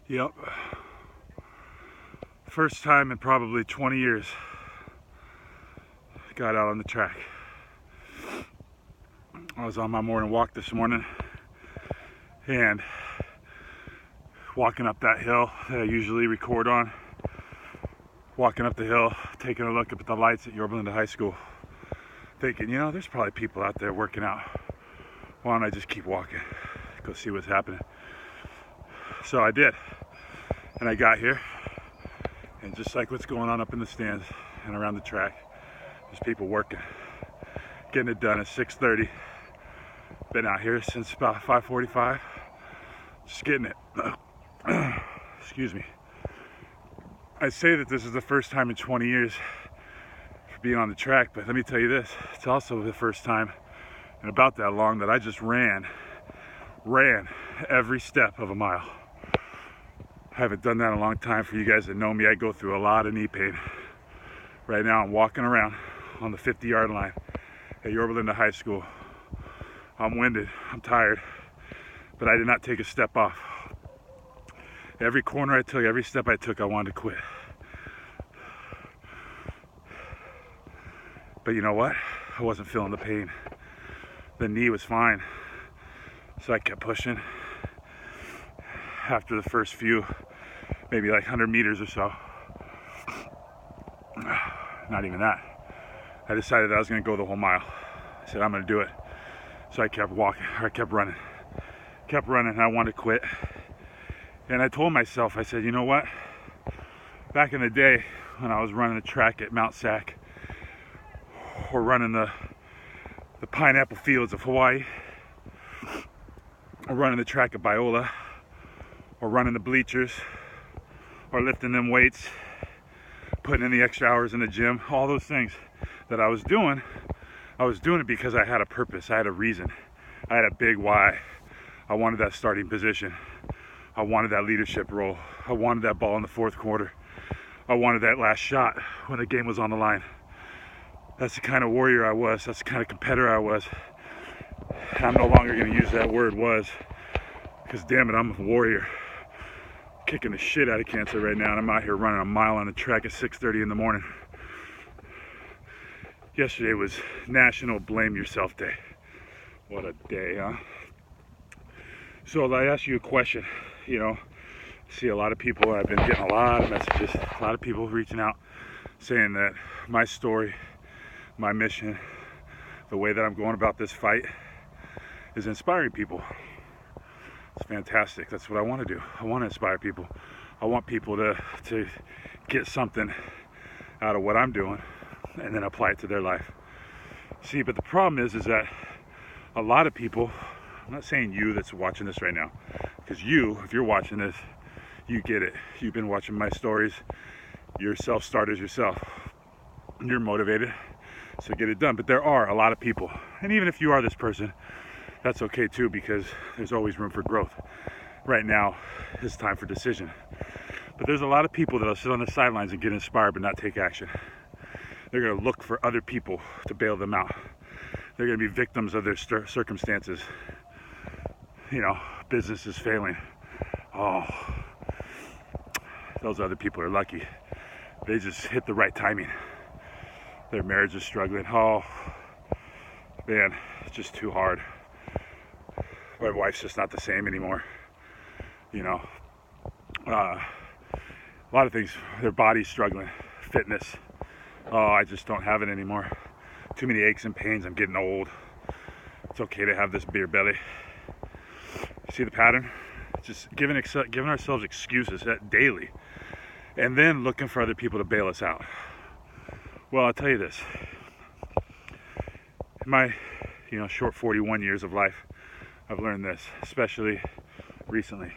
Yep. First time in probably 20 years got out on the track. I was on my morning walk this morning and walking up that hill that I usually record on. Walking up the hill, taking a look up at the lights at Yorba Linda High School. Thinking, there's probably people out there working out. Why don't I just keep walking? Go see what's happening. So I did. And I got here. And just like what's going on up in the stands and around the track, there's people working. Getting it done at 6:30. Been out here since about 5:45. Just getting it. Excuse me. I say that this is the first time in 20 years for being on the track, but let me tell you this, it's also the first time in about that long that I just ran every step of a mile. I haven't done that in a long time. For you guys that know me, I go through a lot of knee pain. Right now I'm walking around on the 50-yard line at Yorba Linda High School. I'm winded, I'm tired, but I did not take a step off. Every corner I took, every step I took, I wanted to quit. But you know what? I wasn't feeling the pain. The knee was fine. So I kept pushing. After the first few, maybe like 100 meters or so, not even that, I decided that I was going to go the whole mile. I said, I'm going to do it. So I kept walking, or I kept running. And I wanted to quit. And I told myself, I said, you know what? Back in the day when I was running the track at Mount Sac, or running the pineapple fields of Hawaii, or running the track at Biola, or running the bleachers, or lifting them weights, putting in the extra hours in the gym, all those things that I was doing it because I had a purpose, I had a reason, I had a big why. I wanted that starting position. I wanted that leadership role. I wanted that ball in the fourth quarter. I wanted that last shot when the game was on the line. That's the kind of warrior I was. That's the kind of competitor I was. I'm no longer going to use that word was, because damn it, I'm a warrior. Kicking the shit out of cancer right now, and I'm out here running a mile on the track at 6:30 in the morning. Yesterday was National Blame Yourself Day. What a day, huh? So I ask you a question. See a lot of people, I've been getting a lot of messages, a lot of people reaching out saying that my story, my mission, the way that I'm going about this fight is inspiring people. It's fantastic. That's what I want to do. I want to inspire people. I want people to get something out of what I'm doing and then apply it to their life. See, but the problem is that a lot of people, I'm not saying you that's watching this right now, because if you're watching this, you get it. You've been watching my stories. You're self-starters yourself. You're motivated, so get it done. But there are a lot of people, and even if you are this person, that's okay too, because there's always room for growth. Right now, it's time for decision. But there's a lot of people that'll sit on the sidelines and get inspired but not take action. They're going to look for other people to bail them out. They're going to be victims of their circumstances. Business is failing. Oh, those other people are lucky. They just hit the right timing. Their marriage is struggling. Oh, man, it's just too hard. My wife's just not the same anymore. A lot of things. Their body's struggling. Fitness. Oh, I just don't have it anymore. Too many aches and pains. I'm getting old. It's okay to have this beer belly. See the pattern? Just giving ourselves excuses daily, and then looking for other people to bail us out. Well, I'll tell you this. In my, short 41 years of life, I've learned this, especially recently.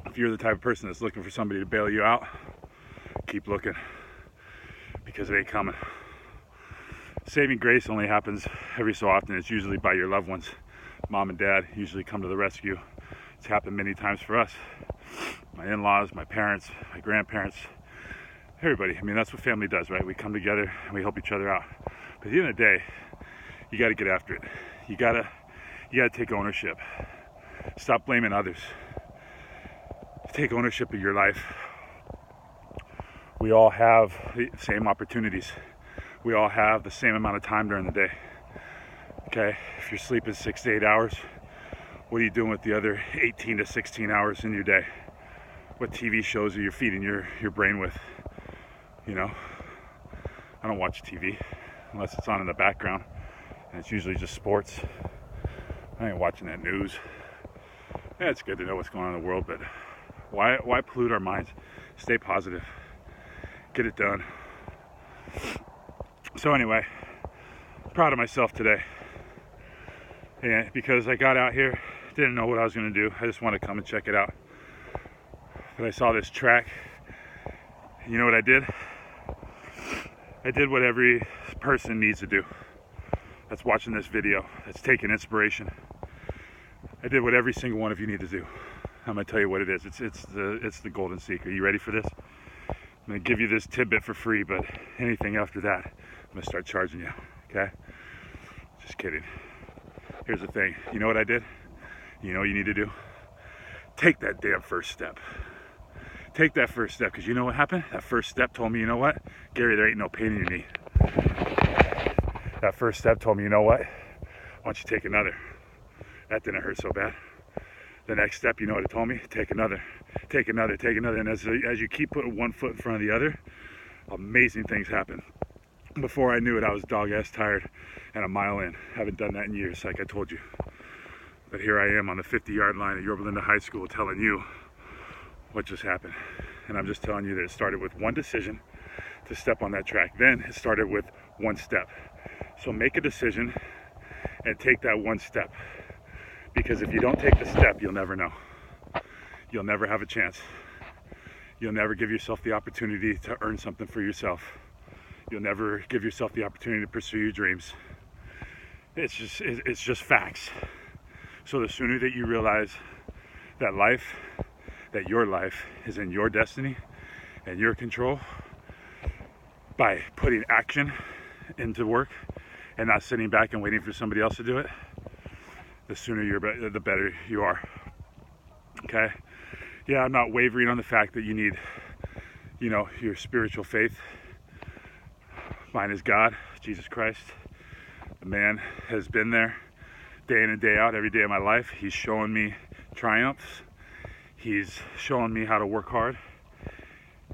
If you're the type of person that's looking for somebody to bail you out, keep looking, because it ain't coming. Saving grace only happens every so often. It's usually by your loved ones. Mom and dad usually come to the rescue. It's happened many times for us. My in-laws, my parents, my grandparents, everybody. That's what family does, right? We come together and we help each other out. But at the end of the day, you got to get after it. You got to take ownership. Stop blaming others. take ownership of your life. We all have the same opportunities. We all have the same amount of time during the day. Okay, if you're sleeping 6 to 8 hours, what are you doing with the other 18 to 16 hours in your day? What TV shows are you feeding your brain with? You know, I don't watch TV unless it's on in the background, and it's usually just sports. I ain't watching that news. Yeah, it's good to know what's going on in the world, but why pollute our minds? Stay positive. Get it done. So anyway, proud of myself today. And because I got out here, didn't know what I was going to do. I just wanted to come and check it out. But I saw this track. You know what I did? I did what every person needs to do that's watching this video, that's taking inspiration. I did what every single one of you need to do. I'm going to tell you what it is. It's the golden secret. You ready for this? I'm going to give you this tidbit for free, but anything after that, I'm going to start charging you, okay? Just kidding. Here's the thing. You know what I did? You know what you need to do? Take that damn first step. Take that first step, because you know what happened? That first step told me, you know what? Gary, there ain't no pain in your knee. That first step told me, you know what? Why don't you take another? That didn't hurt so bad. The next step, you know what it told me? Take another, take another, take another. And as you keep putting one foot in front of the other, amazing things happen. Before I knew it, I was dog-ass tired and a mile in. Haven't done that in years, like I told you. But here I am on the 50-yard line at Yorba Linda High School telling you what just happened. And I'm just telling you that it started with one decision to step on that track. Then it started with one step. So make a decision and take that one step. Because if you don't take the step, you'll never know. You'll never have a chance. You'll never give yourself the opportunity to earn something for yourself. You'll never give yourself the opportunity to pursue your dreams. It's just facts. So the sooner that you realize that your life is in your destiny and your control, by putting action into work and not sitting back and waiting for somebody else to do it, the sooner the better you are. Okay? Yeah, I'm not wavering on the fact that you need, your spiritual faith. Mine is God, Jesus Christ. The man has been there day in and day out, every day of my life. He's showing me triumphs. He's showing me how to work hard.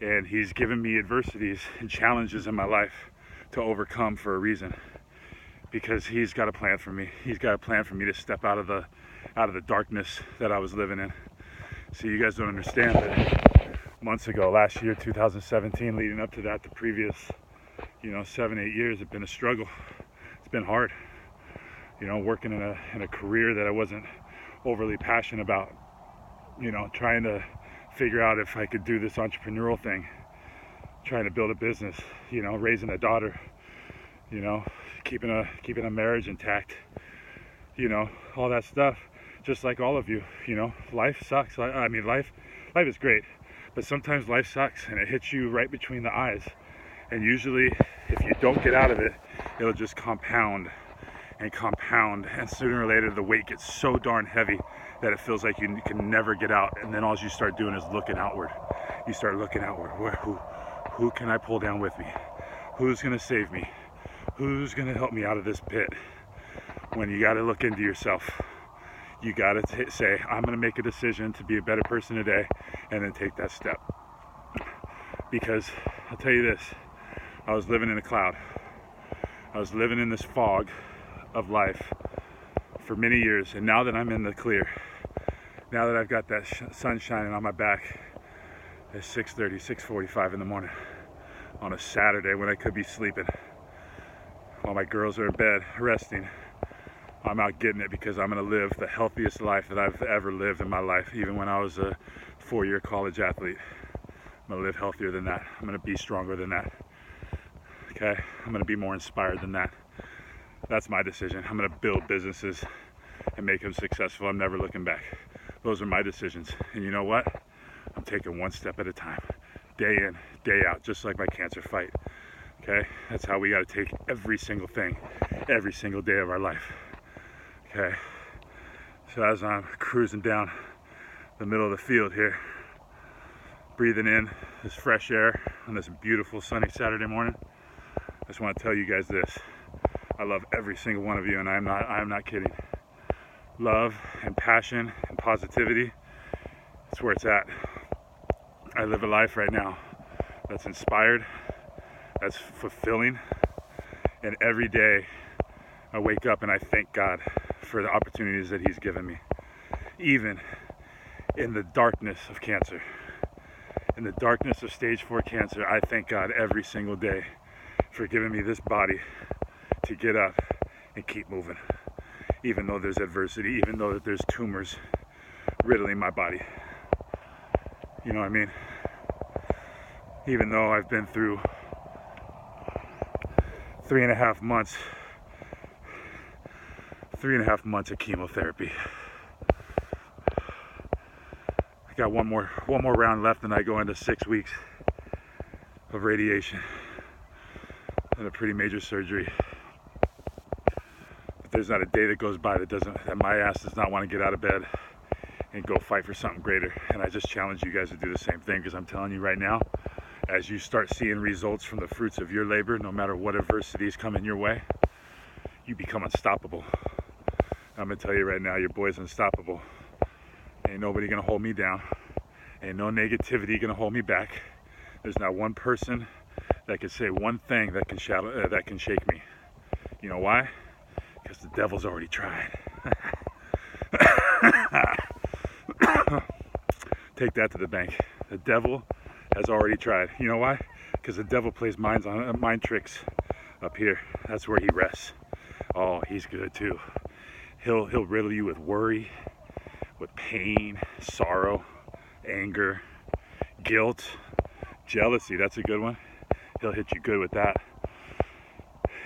And he's given me adversities and challenges in my life to overcome for a reason. Because he's got a plan for me. He's got a plan for me to step out of the darkness that I was living in. See, you guys don't understand that months ago, last year, 2017, leading up to that, the previous, 7-8 years have been a struggle. It's been hard. Working in a career that I wasn't overly passionate about. Trying to figure out if I could do this entrepreneurial thing. Trying to build a business, raising a daughter, keeping a marriage intact, all that stuff. Just like all of you, life sucks. Life is great, but sometimes life sucks and it hits you right between the eyes. And usually, if you don't get out of it, it'll just compound and compound. And sooner or later, the weight gets so darn heavy that it feels like you can never get out. And then all you start doing is looking outward. You start looking outward. Who can I pull down with me? Who's gonna save me? Who's gonna help me out of this pit? When you gotta look into yourself. You gotta say, I'm gonna make a decision to be a better person today, and then take that step. Because I'll tell you this, I was living in a cloud. I was living in this fog of life for many years, and now that I'm in the clear, now that I've got that sun shining on my back at 6:30, 6:45 in the morning on a Saturday when I could be sleeping, while my girls are in bed resting, I'm out getting it because I'm going to live the healthiest life that I've ever lived in my life. Even when I was a 4-year college athlete, I'm going to live healthier than that. I'm going to be stronger than that. Okay? I'm going to be more inspired than that. That's my decision. I'm going to build businesses and make them successful. I'm never looking back. Those are my decisions. And you know what? I'm taking one step at a time. Day in, day out, just like my cancer fight. Okay? That's how we got to take every single thing, every single day of our life. Okay? So as I'm cruising down the middle of the field here, breathing in this fresh air on this beautiful sunny Saturday morning. I just want to tell you guys this. I love every single one of you, and I'm not kidding. Love and passion and positivity, that's where it's at. I live a life right now that's inspired, that's fulfilling, and every day I wake up and I thank God for the opportunities that He's given me. Even in the darkness of cancer, in the darkness of stage 4 cancer, I thank God every single day for giving me this body to get up and keep moving. Even though there's adversity, even though there's tumors riddling my body. You know what I mean? Even though I've been through 3.5 months of chemotherapy. I got one more round left, and I go into 6 weeks of radiation and a pretty major surgery. But there's not a day that goes by that my ass does not want to get out of bed and go fight for something greater. And I just challenge you guys to do the same thing, because I'm telling you right now, as you start seeing results from the fruits of your labor, no matter what adversities come in your way, you become unstoppable. I'm gonna tell you right now, your boy's unstoppable. Ain't nobody gonna hold me down. Ain't no negativity gonna hold me back. There's not one person that can say one thing that can shake me. You know why? Because the devil's already tried. Take that to the bank. The devil has already tried. You know why? Because the devil plays mind tricks up here. That's where he rests. Oh, he's good too. He'll riddle you with worry, with pain, sorrow, anger, guilt, jealousy. That's a good one. He'll hit you good with that.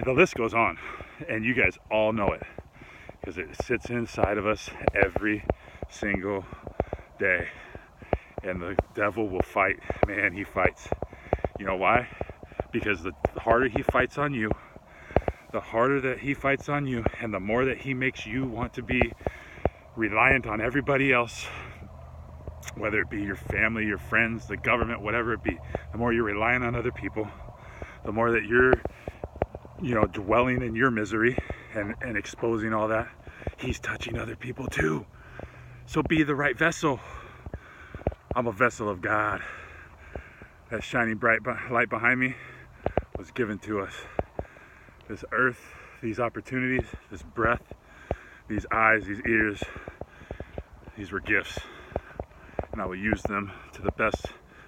The list goes on, and you guys all know it, because it sits inside of us every single day. And the devil will fight. Man, he fights. You know why? Because the harder he fights on you, the harder that he fights on you, and the more that he makes you want to be reliant on everybody else, whether it be your family, your friends, the government, whatever it be, the more you're relying on other people, the more that you're, dwelling in your misery and exposing all that, he's touching other people too. So be the right vessel. I'm a vessel of God. That shining bright light behind me was given to us. This earth, these opportunities, this breath, these eyes, these ears, these were gifts. And I will use them to the best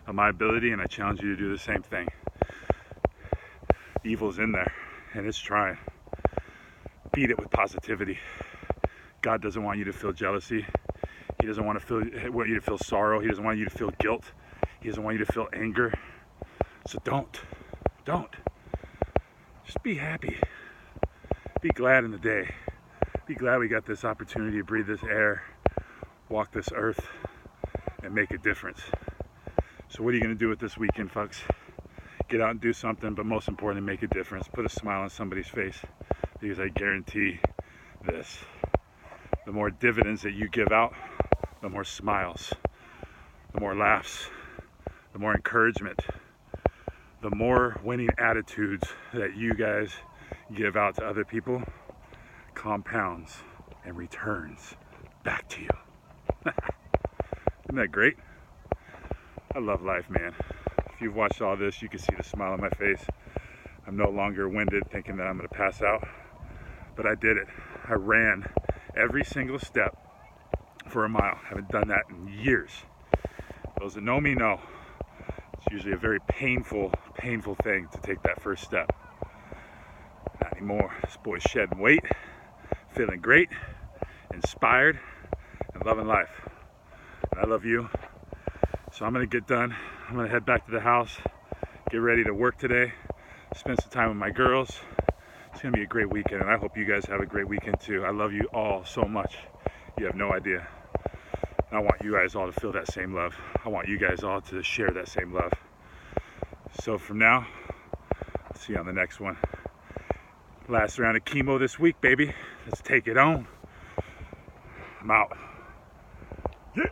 of my ability, and I challenge you to do the same thing. Evil's in there, and it's trying. Beat it with positivity. God doesn't want you to feel jealousy. He doesn't want you to feel sorrow. He doesn't want you to feel guilt. He doesn't want you to feel anger. So don't. Just be happy. Be glad in the day. Be glad we got this opportunity to breathe this air, walk this earth, and make a difference. So what are you going to do with this weekend, folks? Get out and do something, but most importantly, make a difference. Put a smile on somebody's face, because I guarantee this. The more dividends that you give out, the more smiles, the more laughs, the more encouragement, the more winning attitudes that you guys give out to other people compounds and returns back to you. Isn't that great? I love life, man. If you've watched all this, you can see the smile on my face. I'm no longer winded thinking that I'm going to pass out, but I did it. I ran every single step for a mile. I haven't done that in years. Those that know me know it's usually a very painful thing to take that first step. Not anymore. This boy's shedding weight, feeling great, inspired, and loving life. And I love you. So I'm gonna get done. I'm gonna head back to the house, get ready to work today, spend some time with my girls. It's gonna be a great weekend, and I hope you guys have a great weekend too. I love you all so much. You have no idea. And I want you guys all to feel that same love. I want you guys all to share that same love. So from now, I'll see you on the next one. Last round of chemo this week, baby. Let's take it on. I'm out. Yeah.